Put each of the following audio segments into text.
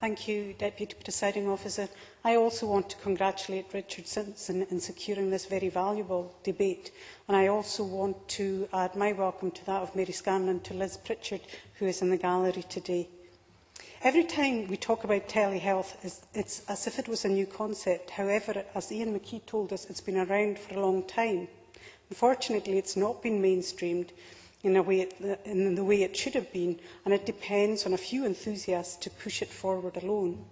Thank you, Deputy Presiding Officer. I also want to congratulate Richard Simpson in securing this very valuable debate, and I also want to add my welcome to that of Mary Scanlon to Liz Pritchard, who is in the gallery today. Every time we talk about telehealth, it's as if it was a new concept. However, as Ian McKee told us, it's been around for a long time. Unfortunately, it's not been mainstreamed in the way it should have been, and it depends on a few enthusiasts to push it forward alone.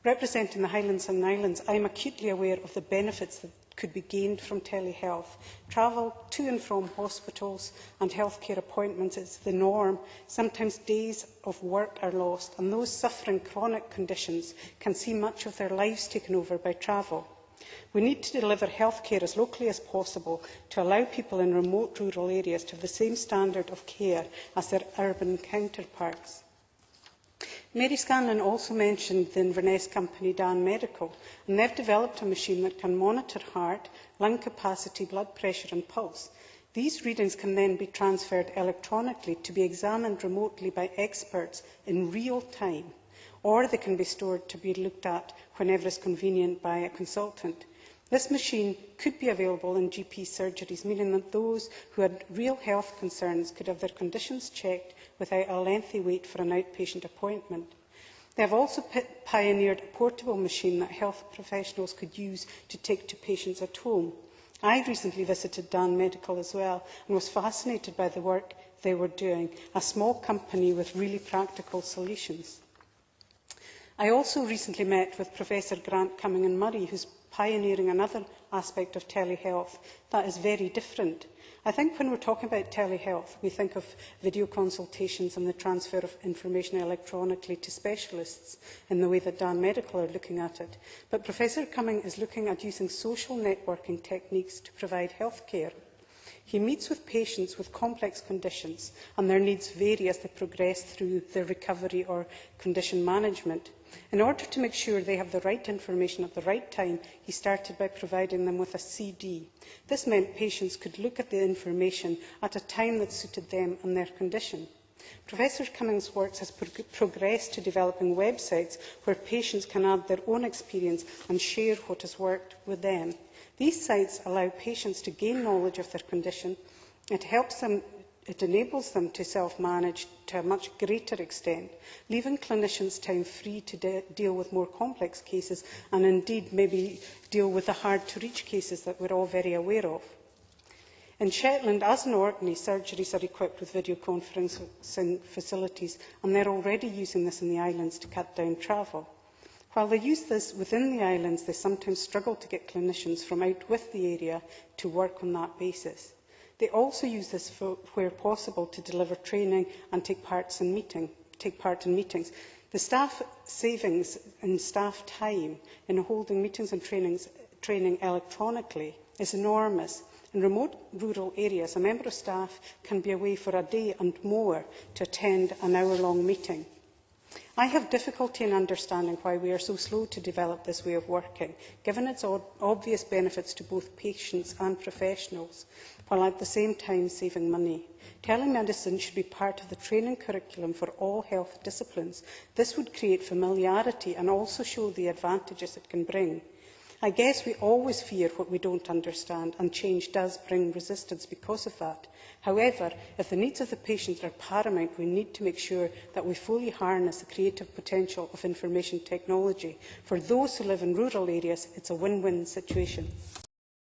Representing the Highlands and Islands, I am acutely aware of the benefits that could be gained from telehealth. Travel to and from hospitals and healthcare appointments is the norm. Sometimes days of work are lost, and those suffering chronic conditions can see much of their lives taken over by travel. We need to deliver healthcare as locally as possible to allow people in remote rural areas to have the same standard of care as their urban counterparts. Mary Scanlon also mentioned the Inverness company Dan Medical, and they've developed a machine that can monitor heart, lung capacity, blood pressure and pulse. These readings can then be transferred electronically to be examined remotely by experts in real time, or they can be stored to be looked at whenever is convenient by a consultant. This machine could be available in GP surgeries, meaning that those who had real health concerns could have their conditions checked without a lengthy wait for an outpatient appointment. They have also pioneered a portable machine that health professionals could use to take to patients at home. I recently visited Dan Medical as well and was fascinated by the work they were doing, a small company with really practical solutions. I also recently met with Professor Grant Cumming-Murray, who is pioneering another aspect of telehealth that is very different. I think when we're talking about telehealth, we think of video consultations and the transfer of information electronically to specialists in the way that Dan Medical are looking at it. But Professor Cumming is looking at using social networking techniques to provide healthcare. He meets with patients with complex conditions, and their needs vary as they progress through their recovery or condition management. In order to make sure they have the right information at the right time, he started by providing them with a CD. This meant patients could look at the information at a time that suited them and their condition. Professor Cummings' work has progressed to developing websites where patients can add their own experience and share what has worked with them. These sites allow patients to gain knowledge of their condition. It enables them to self-manage to a much greater extent, leaving clinicians time free to deal with more complex cases and indeed maybe deal with the hard-to-reach cases that we're all very aware of. In Shetland, as in Orkney, surgeries are equipped with video conferencing facilities, and they're already using this in the islands to cut down travel. While they use this within the islands, they sometimes struggle to get clinicians from out with the area to work on that basis. They also use this where possible to deliver training and take part in meetings. The staff savings in staff time in holding meetings and training electronically is enormous. In remote rural areas, a member of staff can be away for a day and more to attend an hour-long meeting. I have difficulty in understanding why we are so slow to develop this way of working, given its obvious benefits to both patients and professionals, while at the same time saving money. Telemedicine should be part of the training curriculum for all health disciplines. This would create familiarity and also show the advantages it can bring. I guess we always fear what we don't understand, and change does bring resistance because of that. However, if the needs of the patient are paramount, we need to make sure that we fully harness the creative potential of information technology. For those who live in rural areas, it's a win-win situation.